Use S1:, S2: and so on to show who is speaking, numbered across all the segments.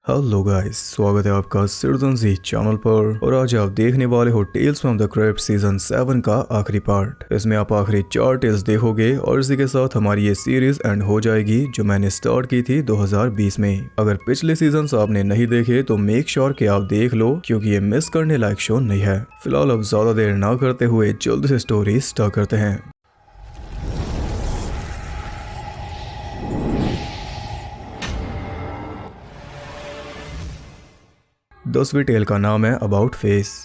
S1: Hello guys, स्वागत है आपका सिटीजन जी चैनल पर। और आज आप देखने वाले हो Tales from the Crypt season 7 का आखिरी पार्ट। इसमें आप आखिरी 4 टेल्स देखोगे और इसी के साथ हमारी ये सीरीज एंड हो जाएगी जो मैंने स्टार्ट की थी 2020 में। अगर पिछले सीजन आपने नहीं देखे तो मेक श्योर कि आप देख लो, क्योंकि ये मिस करने लायक शो नहीं है। फिलहाल अब ज्यादा देर ना करते हुए जल्दी से स्टोरी स्टार्ट करते हैं। 10वीं टेल का नाम है अबाउट फेस।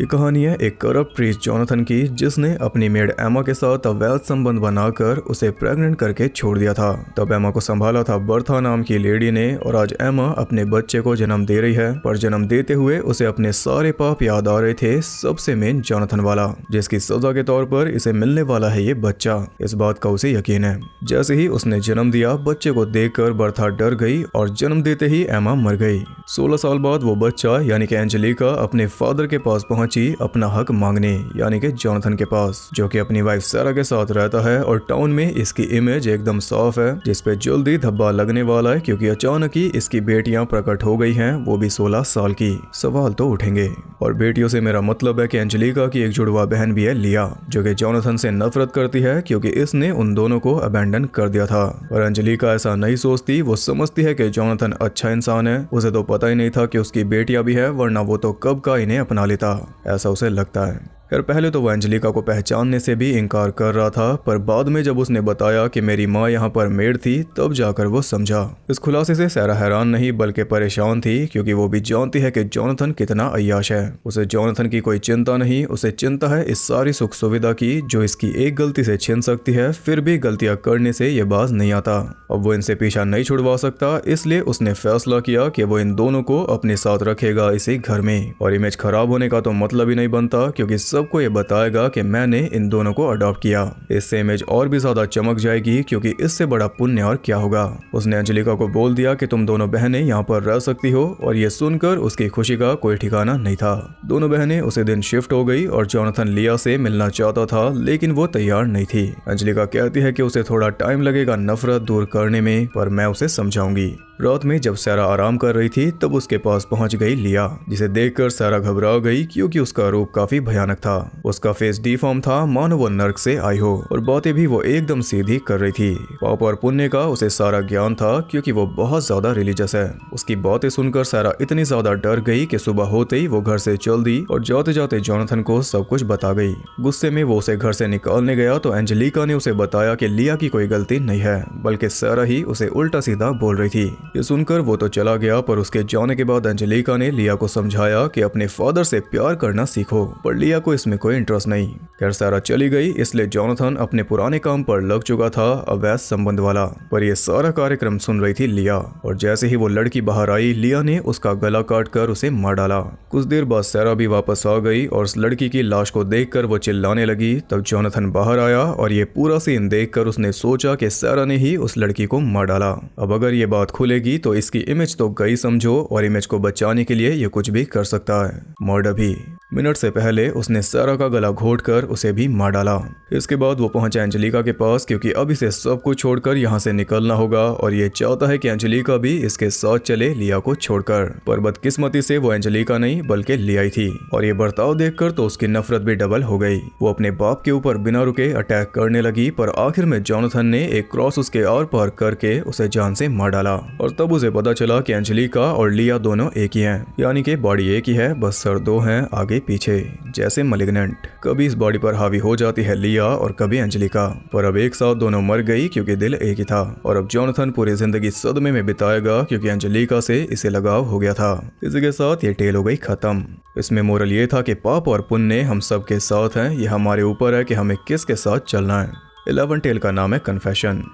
S1: ये कहानी है एक करप्ट प्रीस्ट जोनाथन की, जिसने अपनी मेड एमा के साथ अवैध संबंध बनाकर उसे प्रेग्नेंट करके छोड़ दिया था। तब एमा को संभाला था बर्था नाम की लेडी ने, और आज एमा अपने बच्चे को जन्म दे रही है। पर जन्म देते हुए उसे अपने सारे पाप याद आ रहे थे, सबसे मेन जोनाथन वाला, जिसकी सजा के तौर पर इसे मिलने वाला है ये बच्चा। इस बात का उसे यकीन है। जैसे ही उसने जन्म दिया, बच्चे को देखकर बर्था डर गई और जन्म देते ही एमा मर गई। 16 साल बाद वो बच्चा यानी कि एंजेलिका अपने फादर के पास पहुंची अपना हक मांगने, यानी कि जोनाथन के पास, जो कि अपनी वाइफ सारा के साथ रहता है। और टाउन में इसकी इमेज एकदम साफ है, जिसपे जल्दी धब्बा लगने वाला है, क्योंकि अचानक ही इसकी बेटियां प्रकट हो गई हैं, वो भी 16 साल की। सवाल तो उठेंगे, और बेटियों से मेरा मतलब है कि एंजेलिका की एक जुड़वा बहन भी है लिया, जो कि जोनाथन से नफरत करती है क्योंकि इसने उन दोनों को अबैंडन कर दिया था। और एंजेलिका ऐसा नहीं सोचती, वो समझती है कि जोनाथन अच्छा इंसान है। उसे तो पता ही नहीं था कि उसकी बेटियां भी है, वरना वो तो कब का इन्हें अपना लेता, ऐसा उसे लगता है। खैर, पहले तो वो एंजेलिका को पहचानने से भी इनकार कर रहा था, पर बाद में जब उसने बताया कि मेरी माँ यहाँ पर मेड थी, तब जाकर वो समझा। इस खुलासे से सारा हैरान नहीं बल्कि परेशान थी, क्योंकि वो भी जानती है कि जोनाथन कितना अय्याश है। उसे जोनाथन की कोई चिंता नहीं, उसे चिंता है इस सारी सुख सुविधा की जो इसकी एक गलती से छिन सकती है। फिर भी गलतियां करने से ये बाज नहीं आता। अब वो इनसे पीछा नहीं छुड़वा सकता, इसलिए उसने फैसला किया कि वो इन दोनों को अपने साथ रखेगा इसी घर में। और इमेज खराब होने का तो मतलब ही नहीं बनता, क्योंकि सबको ये बताएगा कि मैंने इन दोनों को अडॉप्ट किया। इससे इमेज और भी ज्यादा चमक जाएगी, क्योंकि इससे बड़ा पुण्य और क्या होगा। उसने एंजेलिका को बोल दिया कि तुम दोनों बहनें यहाँ पर रह सकती हो, और ये सुनकर उसकी खुशी का कोई ठिकाना नहीं था। दोनों बहनें उसी दिन शिफ्ट हो गई, और जोनाथन लिया से मिलना चाहता था, लेकिन वो तैयार नहीं थी। एंजेलिका कहती है कि उसे थोड़ा टाइम लगेगा नफरत दूर करने में, पर मैं उसे समझाऊंगी। रात में जब सारा आराम कर रही थी, तब उसके पास पहुंच गई लिया, जिसे देखकर सारा घबरा गई, क्योंकि उसका रूप काफी भयानक था। उसका फेस डिफॉर्म था, मानो वो नर्क से आई हो, और बातें भी वो एकदम सीधी कर रही थी। पाप और पुण्य का उसे सारा ज्ञान था, क्योंकि वो बहुत ज्यादा रिलीजियस है। उसकी बातें सुनकर सारा इतनी ज्यादा डर गई कि सुबह होते ही वो घर से चल दी, और जाते जाते जोनाथन को सब कुछ बता गई। गुस्से में वो उसे घर से निकालने गया तो एंजेलिका ने उसे बताया कि लिया की कोई गलती नहीं है, बल्कि सारा ही उसे उल्टा सीधा बोल रही थी। ये सुनकर वो तो चला गया, पर उसके जाने के बाद एंजेलिका ने लिया को समझाया कि अपने फादर से प्यार करना सीखो, पर लिया को इसमें कोई इंटरेस्ट नहीं। खैर, सारा चली गई, इसलिए जोनाथन अपने पुराने काम पर लग चुका था, अवैध संबंध वाला। पर यह सारा कार्यक्रम सुन रही थी लिया, और जैसे ही वो लड़की बाहर आई, लिया ने उसका गला काट कर उसे मार डाला। कुछ देर बाद सारा भी वापस आ गई, और उस लड़की की लाश को देखकर वो चिल्लाने लगी। तब जोनाथन बाहर आया, और ये पूरा सीन देखकर उसने सोचा कि सारा ने ही उस लड़की को मार डाला। अब अगर ये बात खुलेगी तो इसकी इमेज तो गई समझो, और इमेज को बचाने के लिए ये कुछ भी कर सकता है, मर्डर भी। मिनट से पहले उसने सारा का गला घोंटकर उसे भी मार डाला। इसके बाद वो पहुंचा एंजेलिका के पास, क्योंकि अब इसे सब कुछ छोड़कर यहाँ से निकलना होगा, और ये चाहता है कि एंजेलिका भी इसके साथ चले लिया को छोड़कर। पर बदकिस्मती से वो एंजेलिका नहीं बल्कि लिया ही थी, और ये बर्ताव देखकर तो उसकी नफरत भी डबल हो गई। वो अपने बाप के ऊपर बिना रुके अटैक करने लगी, पर आखिर में जोनाथन ने एक क्रॉस उसके आर पार करके उसे जान से मार डाला। और तब उसे पता चला कि एंजेलिका और लिया दोनों एक ही हैं, यानी कि बॉडी एक ही है, बस सर दो हैं आगे पीछे, जैसे मलिग्नेंट। कभी इस बॉडी पर हावी हो जाती है लिया और कभी एंजेलिका, पर अब एक साथ दोनों मर गई, क्योंकि दिल एक ही था। और अब जोनाथन पूरी जिंदगी सदमे में बिताएगा, क्योंकि एंजेलिका से इसे लगाव हो गया था। इसी के साथ ये टेल हो गई खत्म। इसमें मोरल ये था कि पाप और पुण्य हम सब के साथ हैं, ये हमारे ऊपर है कि हमें किसके साथ चलना है। 11 टेल का नाम है कन्फेशन।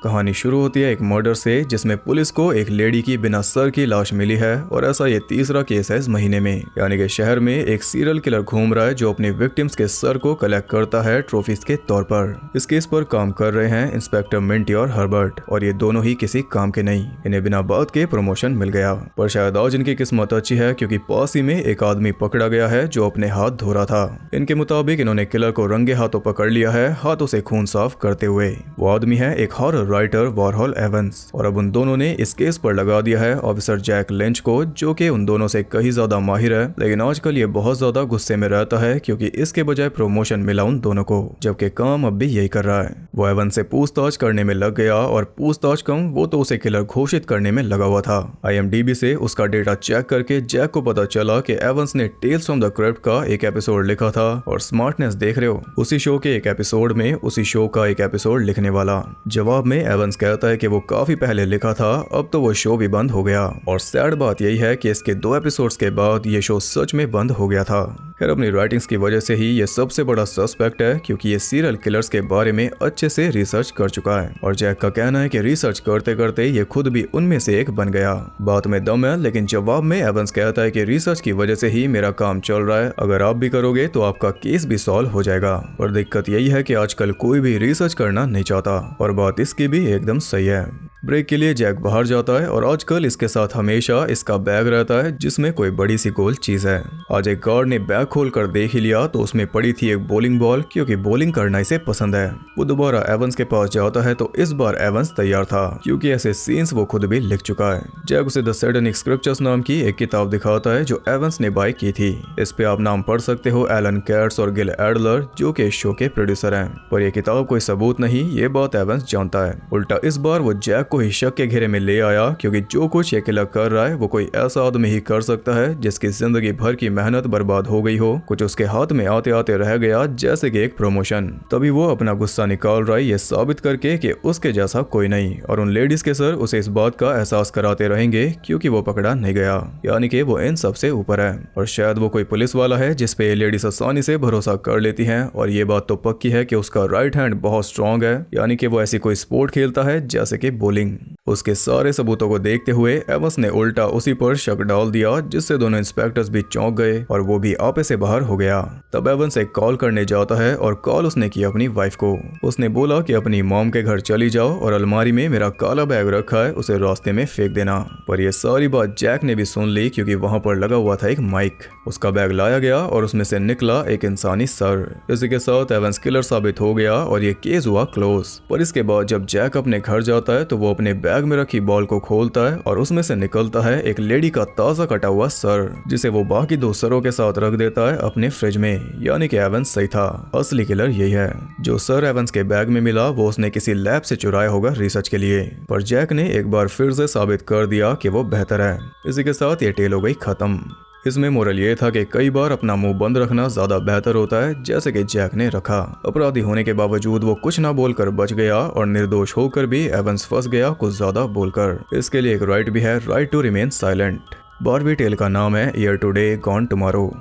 S1: कहानी शुरू होती है एक मर्डर से, जिसमें पुलिस को एक लेडी की बिना सर की लाश मिली है, और ऐसा ये तीसरा केस है इस महीने में। यानी कि शहर में एक सीरियल किलर घूम रहा है, जो अपने विक्टिम्स के सर को कलेक्ट करता है ट्रॉफीज के तौर पर। इस केस पर काम कर रहे हैं इंस्पेक्टर मिंटी और हर्बर्ट, और ये दोनों ही किसी काम के नहीं। इन्हें बिना बात के प्रमोशन मिल गया, पर शायद आज इनकी किस्मत अच्छी है, क्योंकि पास ही में एक आदमी पकड़ा गया है जो अपने हाथ धो रहा था। इनके मुताबिक इन्होंने किलर को रंगे हाथों पकड़ लिया है, हाथों से खून साफ करते हुए। वो आदमी है एक हॉरर राइटर वॉरहॉल एवंस, और अब उन दोनों ने इस केस पर लगा दिया है ऑफिसर जैक लिंच को, जो कि उन दोनों से कहीं ज्यादा माहिर है। लेकिन आजकल ये बहुत ज्यादा गुस्से में रहता है क्योंकि इसके बजाय प्रमोशन मिला उन दोनों को, जबकि काम अब भी यही कर रहा है। वो एवंस से पूछताछ करने में लग गया और पूछताछ कम, वो तो उसे किलर घोषित करने में लगा हुआ था। IMDb से उसका डेटा चेक करके जैक को पता चला कि एवंस ने टेल्स फ्रॉम द क्रिप्ट का एक एपिसोड लिखा था। और स्मार्टनेस देख रहे हो, उसी शो के एक एपिसोड में उसी शो का एक एपिसोड लिखने वाला। जवाब में एवंस कहता है कि वो काफी पहले लिखा था, अब तो वो शो भी बंद हो गया। और सैड बात यही है कि इसके 2 एपिसोड्स के बाद ये शो सच में बंद हो गया था। खैर, अपनी राइटिंग्स की वजह से ही ये सबसे बड़ा सस्पेक्ट है क्योंकि ये सीरियल किलर्स के बारे में अच्छे से रिसर्च कर चुका है। और जैक का कहना है कि रिसर्च करते करते ये खुद भी उनमें से एक बन गया। बात में दम है, लेकिन जवाब में एवंस कहता है कि रिसर्च की वजह से ही मेरा काम चल रहा है, अगर आप भी करोगे तो आपका केस भी सॉल्व हो जाएगा। और दिक्कत यही है कि आजकल कोई भी रिसर्च करना नहीं चाहता, और बात इसकी भी एकदम सही है। ब्रेक के लिए जैक बाहर जाता है और आजकल इसके साथ हमेशा इसका बैग रहता है जिसमें कोई बड़ी सी गोल चीज है। आज एक गार्ड ने बैग खोलकर देख ही लिया तो उसमें पड़ी थी एक बॉलिंग बॉल, क्योंकि बॉलिंग करना इसे पसंद है। वो दोबारा एवंस के पास जाता है तो इस बार एवंस तैयार था क्योंकि ऐसे सीन्स वो खुद भी लिख चुका है। जैक उसे द सैटनिक स्क्रिप्चर्स नाम की एक किताब दिखाता है जो एवंस ने बाय की थी। इस पे आप नाम पढ़ सकते हो एलन कैट्स और गिल एडलर, जो कि शो के प्रोड्यूसर हैं। पर यह किताब कोई सबूत नहीं, ये बात एवंस जानता है। उल्टा इस बार वो जैक को ही शक के घेरे में ले आया क्योंकि जो कुछ ये किलर कर रहा है वो कोई ऐसा आदमी ही कर सकता है जिसकी जिंदगी भर की मेहनत बर्बाद हो गई हो, कुछ उसके हाथ में आते आते रह गया जैसे कि एक प्रमोशन। तभी वो अपना गुस्सा निकाल रहा है ये साबित करके कि उसके जैसा कोई नहीं, और उन लेडीज के सर उसे इस बात का एहसास कराते रहेंगे क्योंकि वो पकड़ा नहीं गया, यानी कि वो इन सबसे ऊपर है। और शायद वो कोई पुलिस वाला है जिसपे ये लेडीज आसानी से भरोसा कर लेती हैं। और ये बात तो पक्की है कि उसका राइट हैंड बहुत स्ट्रांग है, यानी कि वो ऐसी कोई स्पोर्ट खेलता है जैसे कि बॉलिंग। उसके सारे सबूतों को देखते हुए एवंस ने उल्टा उसी पर शक डाल दिया, जिससे दोनों इंस्पेक्टर्स भी चौंक गए और वो भी आपे से बाहर हो गया। तब एवंस एक कॉल करने जाता है और कॉल उसने की अपनी वाइफ को। उसने बोला कि अपनी मॉम के घर चली जाओ और अलमारी में मेरा काला बैग रखा है, उसे रास्ते में फेंक देना। पर यह सारी बात जैक ने भी सुन ली क्योंकि वहां पर लगा हुआ था एक माइक। उसका बैग लाया गया और उसमें से निकला एक इंसानी सर। इसी के साथ एवंस किलर साबित हो गया और ये केस हुआ क्लोज। पर इसके बाद जब जैक अपने घर जाता है तो वो अपने बैग में रखी बॉल को खोलता है और उसमें से निकलता है एक लेडी का ताजा कटा हुआ सर, जिसे वो बाकी 2 सरों के साथ रख देता है अपने फ्रिज में। यानी कि एवंस सही था, असली किलर यही है। जो सर एवंस के बैग में मिला वो उसने किसी लैब से चुराया होगा रिसर्च के लिए। पर जैक ने एक बार फिर से साबित कर दिया कि वो बेहतर है। इसी के साथ ये टेल हो गई खत्म। इसमें मोरल ये था कि कई बार अपना मुंह बंद रखना ज्यादा बेहतर होता है, जैसे कि जैक ने रखा। अपराधी होने के बावजूद वो कुछ ना बोलकर बच गया और निर्दोष होकर भी एवंस फंस गया कुछ ज्यादा बोलकर। इसके लिए एक राइट भी है, राइट टू रिमेन साइलेंट। 12वीं टेल का नाम है ईयर टुडे गॉन टुमारो।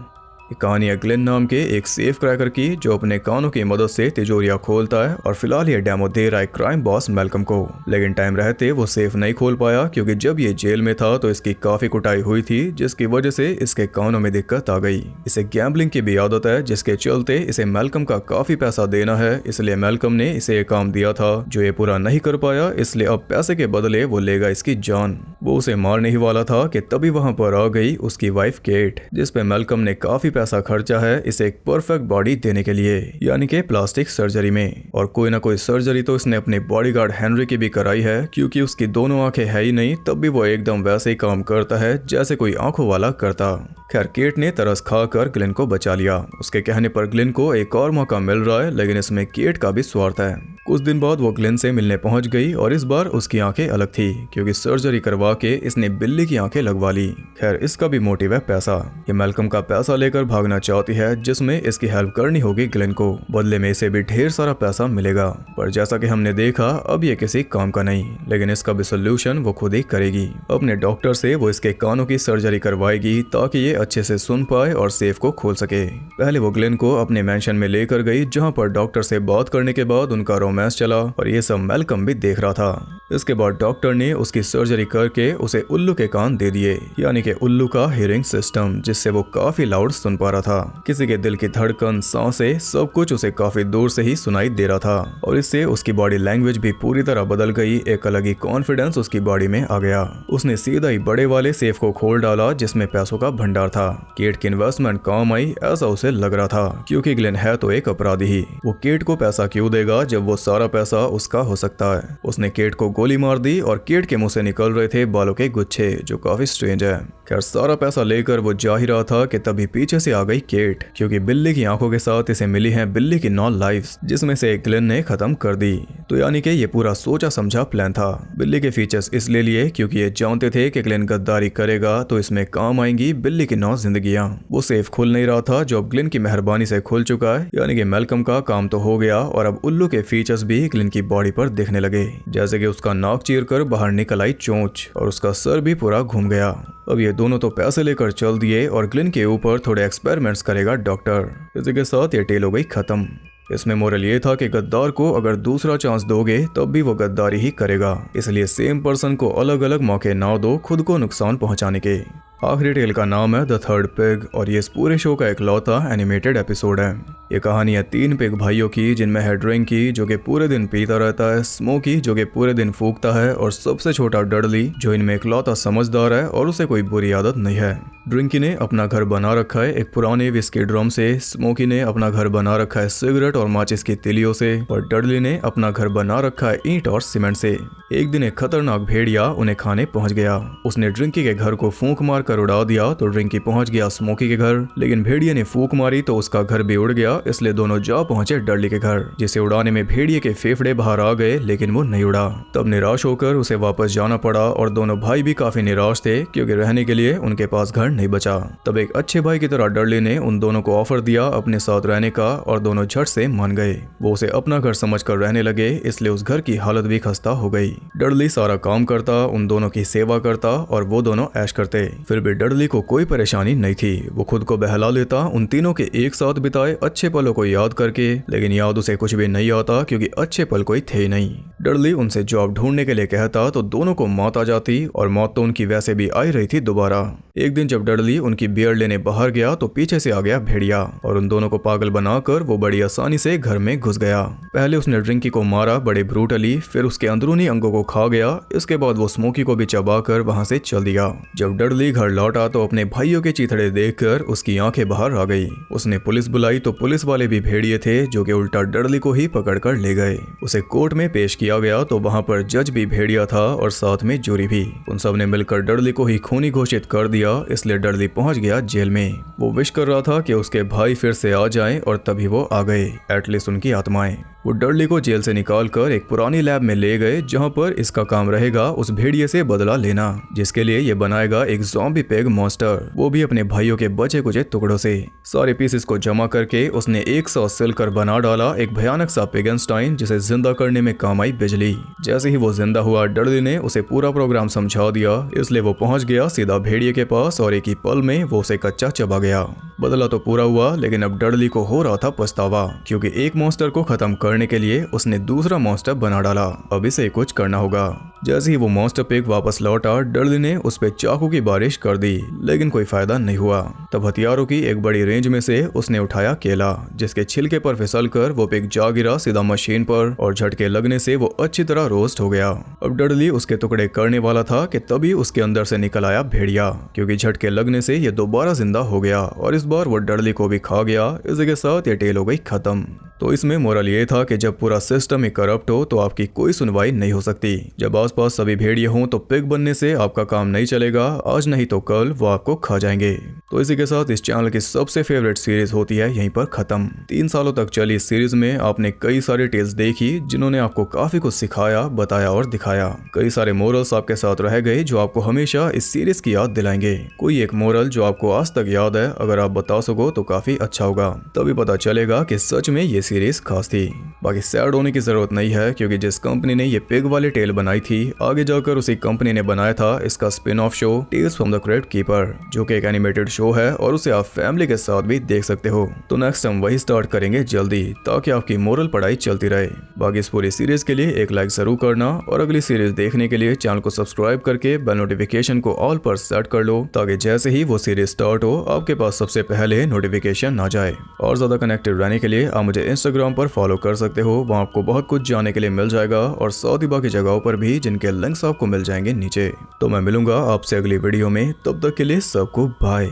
S1: कहानी है ग्लेन नाम के एक सेफ क्रैकर की जो अपने कानों की मदद से तिजोरियां खोलता है और फिलहाल ये डेमो दे रहा है क्राइम बॉस मैल्कम को। लेकिन टाइम रहते वो सेफ नहीं खोल पाया क्योंकि जब ये जेल में था तो इसकी काफी कुटाई हुई थी, जिसकी वजह से इसके कानों में दिक्कत आ गई। इसे गैम्बलिंग की भी आदत है जिसके चलते इसे मैल्कम का काफी पैसा देना है, इसलिए मैल्कम ने इसे एक काम दिया था जो ये पूरा नहीं कर पाया, इसलिए अब पैसे के बदले वो लेगा इसकी जान। वो उसे मारने ही वाला था कि तभी वहां पर आ गई उसकी वाइफ केट, जिसपे मैल्कम ने काफी पैसा खर्चा है इसे एक परफेक्ट बॉडी देने के लिए, यानी कि प्लास्टिक सर्जरी में। और कोई ना कोई सर्जरी तो इसने अपने बॉडीगार्ड हेनरी की भी कराई है, क्योंकि उसकी दोनों आंखें है ही नहीं, तब भी वो एकदम वैसे ही काम करता है जैसे कोई आंखों वाला करता। खैर, केट ने तरस खाकर ग्लेन को बचा लिया। उसके कहने पर ग्लेन को एक और मौका मिल रहा है, लेकिन इसमें केट का भी स्वार्थ है। कुछ दिन बाद वो ग्लेन से मिलने पहुंच गई और इस बार उसकी आंखें अलग थी क्योंकि सर्जरी करवा के इसने बिल्ली की आंखें लगवा ली। खैर, इसका भी मोटिव है पैसा। ये मैल्कम का पैसा लेकर भागना चाहती है, जिसमें इसकी हेल्प करनी होगी ग्लेन को। बदले में इसे भी ढेर सारा पैसा मिलेगा। पर जैसा कि हमने देखा अब ये किसी काम का नहीं, लेकिन इसका भी सोल्यूशन वो खुद ही करेगी। अपने डॉक्टर से वो इसके कानों की सर्जरी करवाएगी ताकि ये अच्छे से सुन पाए और सेफ को खोल सके। पहले वो ग्लेन को अपने मैंशन में लेकर गई, जहाँ पर डॉक्टर से बात करने के बाद उनका रोमांस चला और ये सब मैल्कम भी देख रहा था। इसके बाद डॉक्टर ने उसकी सर्जरी करके उसे उल्लू के कान दे दिए, यानी कि के उल्लू का हियरिंग सिस्टम, जिससे वो काफी लाउड सुन पा रहा था। किसी के दिल की धड़कन, सांसें, सब कुछ उसे काफी दूर से ही सुनाई दे रहा था और इससे उसकी बॉडी लैंग्वेज भी पूरी तरह बदल गई। एक अलग ही कॉन्फिडेंस उसकी बॉडी में आ गया। उसने सीधा ही बड़े वाले सेफ को खोल डाला जिसमें पैसों का भंडार था। केट की इन्वेस्टमेंट काम आई ऐसा उसे लग रहा था, क्योंकि ग्लेन है तो एक अपराधी ही। वो केट को पैसा क्यों देगा जब वो सारा पैसा उसका हो सकता है। उसने केट को गोली मार दी और केट के मुंह से निकल रहे थे बालों के गुच्छे, जो काफी स्ट्रेंज है। खैर सारा पैसा लेकर वो जा ही रहा था कि तभी पीछे से आ गई केट, क्योंकि बिल्ली की आंखों के साथ इसे मिली हैं बिल्ली की 9 लाइफ्स, जिसमें से एक ग्लेन ने खत्म कर दी। तो यानी कि ये पूरा सोचा समझा प्लान था। बिल्ली के फीचर्स इसलिए लिए क्योंकि ये जानते थे कि ग्लेन गद्दारी करेगा तो इसमें काम आएंगी बिल्ली की 9 जिंदगियां। वो सेफ खुल नहीं रहा था जो अब ग्लेन की मेहरबानी से खुल चुका है, यानी कि मैल्कम का काम तो हो गया और अब उल्लू के फीचर्स भी ग्लेन की बॉडी पर दिखने लगे, जैसे कि उसका नाक चीरकर बाहर निकल आई चोंच और उसका सर भी पूरा घूम गया। अब ये दोनों तो पैसे लेकर चल दिए और ग्लेन के ऊपर थोड़े एक्सपेरिमेंट्स करेगा डॉक्टर। इसी के साथ ये टेल हो गई खत्म। इसमें मोरल ये था कि गद्दार को अगर दूसरा चांस दोगे तब भी वो गद्दारी ही करेगा, इसलिए सेम पर्सन को अलग अलग मौके ना दो खुद को नुकसान पहुंचाने के। आखिरी टेल का नाम है द थर्ड पिग और ये इस पूरे शो का इकलौता एनिमेटेड एपिसोड है। ये कहानी है 3 पिग भाइयों की, जिनमें है ड्रिंकी जो कि पूरे दिन पीता रहता है, स्मोकी जो कि पूरे दिन फूकता है और सबसे छोटा डडली जो इनमें इकलौता समझदार है और उसे कोई बुरी आदत नहीं है। ड्रिंकी ने अपना घर बना रखा है एक पुराने विस्की ड्रम से, स्मोकी ने अपना घर बना रखा है सिगरेट और माचिस की तिलियों से और डडली ने अपना घर बना रखा है ईंट और सीमेंट से। एक दिन एक खतरनाक भेड़िया उन्हें खाने पहुंच गया। उसने ड्रिंकी के घर को फूंक मार कर उड़ा दिया तो ड्रिंकी पहुंच गया स्मोकी के घर, लेकिन भेड़िए ने फूंक मारी तो उसका घर भी उड़ गया, इसलिए दोनों जा पहुंचे डडली के घर, जिसे उड़ाने में भेड़िए के फेफड़े बाहर आ गए लेकिन वो नहीं उड़ा। तब निराश होकर उसे वापस जाना पड़ा और दोनों भाई भी काफी निराश थे क्योंकि रहने के लिए उनके पास घर नहीं बचा। तब एक अच्छे भाई की तरह डडली ने उन दोनों को ऑफर दिया अपने साथ रहने का और दोनों झट से मान गए। वो उसे अपना घर समझकर रहने लगे, इसलिए उस घर की हालत भी खस्ता हो गई। डडली सारा काम करता, उन दोनों की सेवा करता और वो दोनों ऐश करते। फिर भी डडली को कोई परेशानी नहीं थी। वो खुद को बहला लेता उन तीनों के एक साथ बिताए अच्छे पलों को याद करके, लेकिन याद उसे कुछ भी नहीं आता क्योंकि अच्छे पल कोई थे नहीं। डडली उनसे जॉब ढूंढने के लिए कहता तो दोनों को मौत आ जाती और मौत तो उनकी वैसे भी आई रही थी दोबारा। एक दिन जब डडली उनकी बियर लेने बाहर गया तो पीछे से आ गया भेड़िया और उन दोनों को पागल बनाकर वो बड़ी आसानी से घर में घुस गया। पहले उसने ड्रिंकी को मारा बड़े ब्रूटली, फिर उसके अंदरूनी अंगों को खा गया। इसके बाद वो स्मोकी को भी चबाकर वहां से चल दिया। जब डडली घर लौटा तो अपने भाइयों के चीथड़े देखकर उसकी आंखें बाहर आ गई। उसने पुलिस बुलाई तो पुलिस वाले भी भेड़िए थे जो कि उल्टा डडली को ही पकड़कर ले गए। उसे कोर्ट में पेश किया गया तो वहां पर जज भी भेड़िया था और साथ में जूरी भी। उन सब ने मिलकर डडली को ही खूनी घोषित कर दिया, इसलिए डडली पहुंच गया जेल में। वो विश कर रहा था कि उसके भाई फिर से आ जाएं और तभी वो आ गए, एटलीस्ट उनकी आत्माएं। वो डडली को जेल से निकालकर एक पुरानी लैब में ले गए जहां पर इसका काम रहेगा उस भेड़िए से बदला लेना, जिसके लिए ये बनाएगा एक ज़ॉम्बी पिग मॉन्स्टर, वो भी अपने भाइयों के बचे कुचे टुकड़ों से। सारे पीसेस को जमा करके उसने 100 सिलकर बना डाला एक भयानक सा पिगनस्टाइन, जिसे जिंदा करने में काम आई बिजली। जैसे ही वो जिंदा हुआ डडली ने उसे पूरा प्रोग्राम समझा दिया, इसलिए वो पहुंच गया सीधा भेड़िए के पास और एक ही पल में वो उसे कच्चा चबा गया। बदला तो पूरा हुआ, लेकिन अब डडली को हो रहा था पछतावा, क्योंकि एक मॉन्स्टर को खत्म करने के लिए उसने दूसरा मॉन्स्टर बना डाला। अब इसे कुछ करना होगा। जैसे ही वो मॉन्स्टर पिग वापस लौटा, डडली ने उस पे चाकू की बारिश कर दी, लेकिन कोई फायदा नहीं हुआ। तब हथियारों की एक बड़ी रेंज में से उसने उठाया केला, जिसके छिलके पर फिसलकर वो पिग जा गिरा सीधा मशीन पर और झटके लगने से वो अच्छी तरह रोस्ट हो गया। अब डडली उसके टुकड़े करने वाला था कि तभी उसके अंदर से निकल आया भेड़िया, क्योंकि झटके लगने से ये दोबारा जिंदा हो गया और इस बार वो डडली को भी खा गया। इसी के साथ ये टेल हो गई खत्म। तो इसमें मोरल ये था कि जब पूरा सिस्टम ही करप्ट हो तो आपकी कोई सुनवाई नहीं हो सकती। जब आसपास सभी भेड़िए हों तो पिग बनने से आपका काम नहीं चलेगा, आज नहीं तो कल वो आपको खा जाएंगे। तो इसी के साथ इस चैनल की सबसे फेवरेट सीरीज होती है यहीं पर खत्म। 3 सालों तक चली इस सीरीज में आपने कई सारी टेल्स देखी जिन्होंने आपको काफी कुछ सिखाया, बताया और दिखाया। कई सारे मोरल्स आपके साथ रह गए जो आपको हमेशा इस सीरीज की याद दिलाएंगे। कोई एक मोरल जो आपको आज तक याद है, अगर आप बता सको तो काफी अच्छा होगा, तभी पता चलेगा कि सच में ये सीरीज खास थी। बाकी सैड होने की जरूरत नहीं है, क्योंकि जिस कंपनी ने ये पिग वाली टेल बनाई थी, आगे जाकर उसी कंपनी ने बनाया था इसका spin off show Tales from the Crypt Keeper, जो कि एक एनिमेटेड शो है और उसे आप फैमिली के साथ भी देख सकते हो। तो नेक्स्ट हम वही स्टार्ट करेंगे जल्दी, ताकि आपकी मोरल पढ़ाई चलती रहे। बाकी इस पूरी सीरीज के लिए एक लाइक जरूर करना, और अगली सीरीज देखने के लिए चैनल को सब्सक्राइब करके बेल नोटिफिकेशन को ऑल पर सेट कर लो, ताकि जैसे ही वो सीरीज स्टार्ट हो आपके पास सबसे पहले नोटिफिकेशन आ जाए। और ज्यादा कनेक्टेड रहने के लिए आप मुझे इंस्टाग्राम पर फॉलो कर सकते हो, वहाँ आपको बहुत कुछ जानने के लिए मिल जाएगा, और साथ ही बाकी जगहों पर भी जिनके लिंक्स आपको मिल जाएंगे नीचे। तो मैं मिलूंगा आपसे अगली वीडियो में, तब तक के लिए सबको बाय।